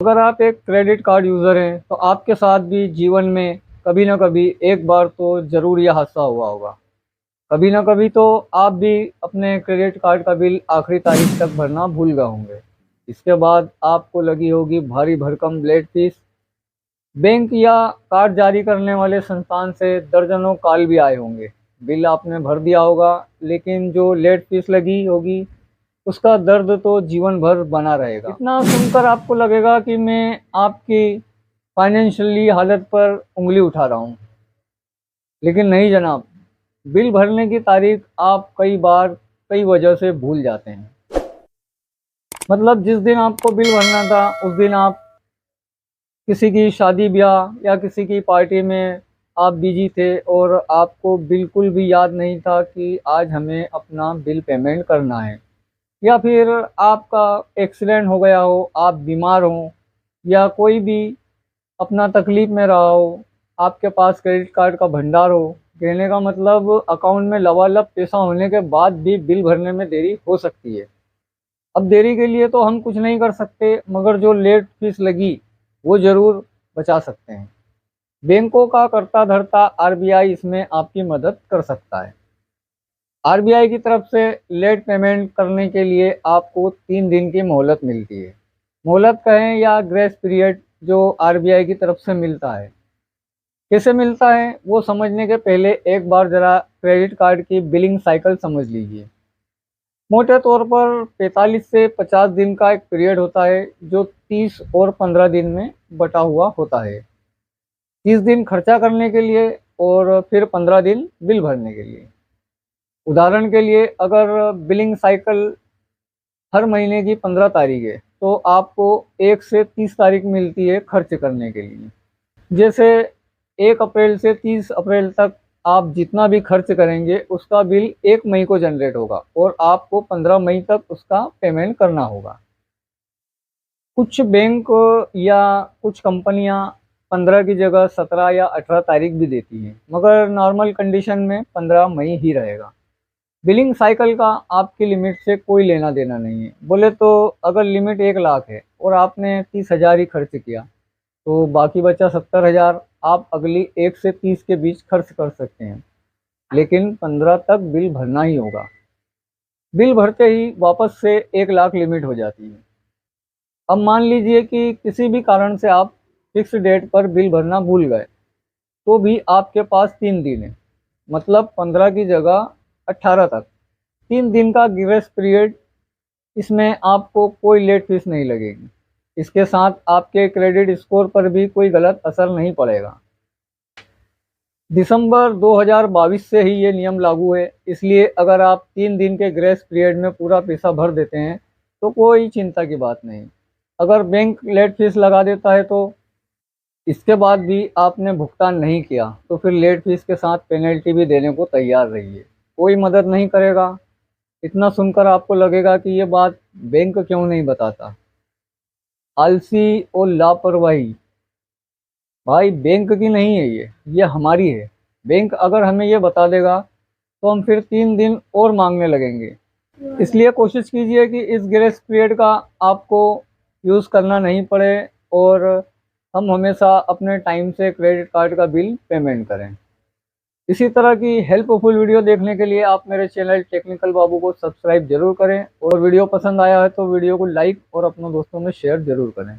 अगर आप एक क्रेडिट कार्ड यूज़र हैं तो आपके साथ भी जीवन में कभी ना कभी एक बार तो ज़रूर यह हादसा हुआ होगा। कभी ना कभी तो आप भी अपने क्रेडिट कार्ड का बिल आखिरी तारीख तक भरना भूल गए होंगे। इसके बाद आपको लगी होगी भारी भरकम लेट फीस। बैंक या कार्ड जारी करने वाले संस्थान से दर्जनों कॉल भी आए होंगे। बिल आपने भर दिया होगा, लेकिन जो लेट फीस लगी होगी उसका दर्द तो जीवन भर बना रहेगा। इतना सुनकर आपको लगेगा कि मैं आपकी फाइनेंशियली हालत पर उंगली उठा रहा हूँ, लेकिन नहीं जनाब। बिल भरने की तारीख आप कई बार कई वजह से भूल जाते हैं। मतलब जिस दिन आपको बिल भरना था उस दिन आप किसी की शादी ब्याह या किसी की पार्टी में आप बिजी थे और आपको बिल्कुल भी याद नहीं था कि आज हमें अपना बिल पेमेंट करना है। या फिर आपका एक्सीडेंट हो गया हो, आप बीमार हो, या कोई भी अपना तकलीफ में रहा हो, आपके पास क्रेडिट कार्ड का भंडार हो। कहने का मतलब अकाउंट में लबालब पैसा होने के बाद भी बिल भरने में देरी हो सकती है। अब देरी के लिए तो हम कुछ नहीं कर सकते, मगर जो लेट फीस लगी वो ज़रूर बचा सकते हैं। बैंकों का करता धरता आरबीआई इसमें आपकी मदद कर सकता है। आरबीआई की तरफ से लेट पेमेंट करने के लिए आपको 3 दिन की मोहलत मिलती है। मोहलत कहें या ग्रेस पीरियड, जो आरबीआई की तरफ से मिलता है। कैसे मिलता है वो समझने के पहले एक बार ज़रा क्रेडिट कार्ड की बिलिंग साइकिल समझ लीजिए। मोटे तौर पर 45 से 50 दिन का एक पीरियड होता है, जो 30 और 15 दिन में बटा हुआ होता है। 30 दिन खर्चा करने के लिए और फिर 15 दिन बिल भरने के लिए। उदाहरण के लिए, अगर बिलिंग साइकिल हर महीने की 15 तारीख है तो आपको 1 से 30 तारीख मिलती है खर्च करने के लिए। जैसे 1 अप्रैल से 30 अप्रैल तक आप जितना भी खर्च करेंगे उसका बिल 1 मई को जनरेट होगा और आपको 15 मई तक उसका पेमेंट करना होगा। कुछ बैंक या कुछ कंपनियां 15 की जगह 17 या 18 तारीख भी देती हैं, मगर नॉर्मल कंडीशन में 15 मई ही रहेगा। बिलिंग साइकिल का आपकी लिमिट से कोई लेना देना नहीं है। बोले तो अगर लिमिट 1 लाख है और आपने 30,000 ही खर्च किया तो बाकी बचा 70,000 आप अगली 1 से 30 के बीच खर्च कर सकते हैं, लेकिन 15 तक बिल भरना ही होगा। बिल भरते ही वापस से 1 लाख लिमिट हो जाती है। अब मान लीजिए कि किसी भी कारण से आप फिक्स डेट पर बिल भरना भूल गए, तो भी आपके पास 3 दिन है, मतलब 15 की जगह 18 तक। 3 दिन का ग्रेस पीरियड, इसमें आपको कोई लेट फीस नहीं लगेगी। इसके साथ आपके क्रेडिट स्कोर पर भी कोई गलत असर नहीं पड़ेगा। दिसंबर 2022 से ही ये नियम लागू है, इसलिए अगर आप 3 दिन के ग्रेस पीरियड में पूरा पैसा भर देते हैं तो कोई चिंता की बात नहीं। अगर बैंक लेट फीस लगा देता है तो इसके बाद भी आपने भुगतान नहीं किया तो फिर लेट फीस के साथ पेनल्टी भी देने को तैयार रहिए। कोई मदद नहीं करेगा। इतना सुनकर आपको लगेगा कि ये बात बैंक क्यों नहीं बताता। आलसी और लापरवाही, भाई बैंक की नहीं है ये हमारी है। बैंक अगर हमें ये बता देगा तो हम फिर 3 दिन और मांगने लगेंगे। इसलिए कोशिश कीजिए कि इस ग्रेस पीरियड का आपको यूज़ करना नहीं पड़े और हम हमेशा अपने टाइम से क्रेडिट कार्ड का बिल पेमेंट करें। इसी तरह की हेल्पफुल वीडियो देखने के लिए आप मेरे चैनल टेक्निकल बाबू को सब्सक्राइब जरूर करें और वीडियो पसंद आया है तो वीडियो को लाइक और अपने दोस्तों में शेयर जरूर करें।